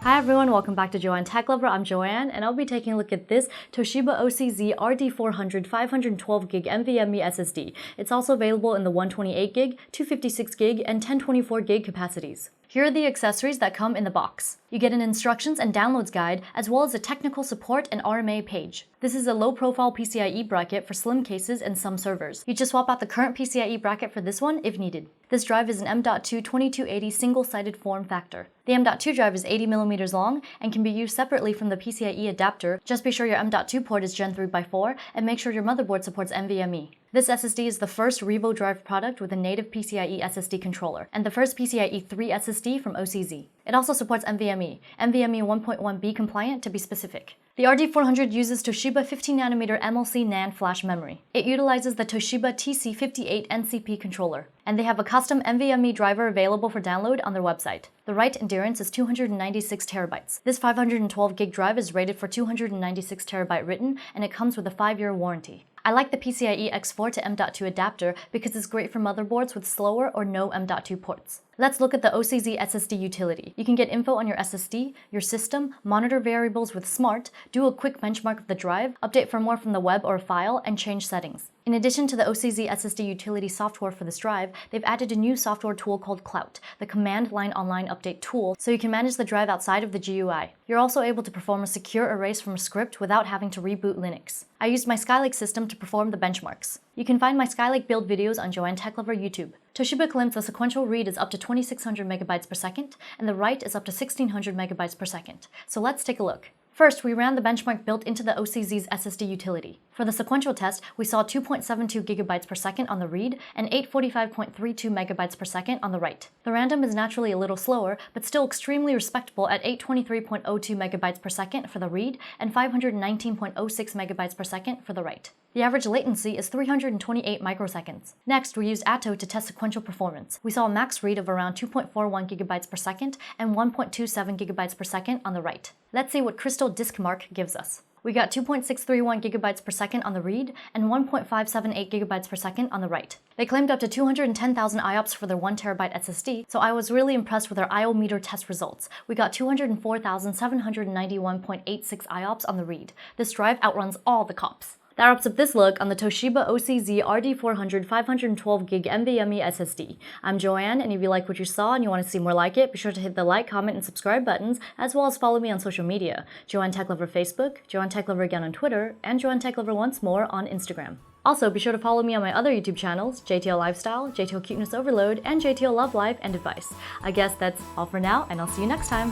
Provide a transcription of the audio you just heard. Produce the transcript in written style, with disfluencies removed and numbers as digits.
Hi everyone, welcome back to JoanneTechLover. I'm Joanne, and I'll be taking a look at this Toshiba OCZ RD400 512GB NVMe SSD. It's also available in the 128GB, 256GB, and 1024GB capacities. Here are the accessories that come in the box. You get an instructions and downloads guide, as well as a technical support and RMA page. This is a low-profile PCIe bracket for slim cases and some servers. You just swap out the current PCIe bracket for this one if needed. This drive is an M.2 2280 single-sided form factor. The M.2 drive is 80mm long and can be used separately from the PCIe adapter. Just be sure your M.2 port is Gen 3 by 4 and make sure your motherboard supports NVMe. This SSD is the first Revo drive product with a native PCIe SSD controller, and the first PCIe 3 SSD from OCZ. It also supports NVMe 1.1B compliant to be specific. The RD400 uses Toshiba 15nm MLC NAND Flash memory. It utilizes the Toshiba TC58NCP controller, and they have a custom NVMe driver available for download on their website. The write endurance is 296 terabytes. This 512GB drive is rated for 296 terabyte written, and it comes with a 5-year warranty. I like the PCIe X4 to M.2 adapter because it's great for motherboards with slower or no M.2 ports. Let's look at the OCZ SSD Utility. You can get info on your SSD, your system, monitor variables with Smart, do a quick benchmark of the drive, update firmware from the web or file, and change settings. In addition to the OCZ SSD Utility software for this drive, they've added a new software tool called Clout, the command line online update tool, so you can manage the drive outside of the GUI. You're also able to perform a secure erase from a script without having to reboot Linux. I used my Skylake system to perform the benchmarks. You can find my Skylake build videos on JoanneTechLover YouTube. Toshiba claims the sequential read is up to 2600 megabytes per second, and the write is up to 1600 megabytes per second. So let's take a look. First, we ran the benchmark built into the OCZ's SSD Utility. For the sequential test, we saw 2.72 GB per second on the read and 845.32 megabytes per second on the write. The random is naturally a little slower, but still extremely respectable at 823.02 megabytes per second for the read and 519.06 megabytes per second for the write. The average latency is 328 microseconds. Next, we used ATTO to test sequential performance. We saw a max read of around 2.41 GB per second and 1.27 GB per second on the write. Let's see what CrystalDiskMark gives us. We got 2.631 GB per second on the read and 1.578 GB per second on the write. They claimed up to 210,000 IOPS for their 1TB SSD, so I was really impressed with their IOMeter test results. We got 204,791.86 IOPS on the read. This drive outruns all the comps. That wraps up this look on the Toshiba OCZ RD400 512GB NVMe SSD. I'm Joanne, and if you like what you saw and you want to see more like it, be sure to hit the like, comment, and subscribe buttons, as well as follow me on social media. JoanneTechLover Facebook, JoanneTechLover again on Twitter, and JoanneTechLover once more on Instagram. Also, be sure to follow me on my other YouTube channels, JTL Lifestyle, JTL Cuteness Overload, and JTL Love Life and Advice. I guess that's all for now, and I'll see you next time.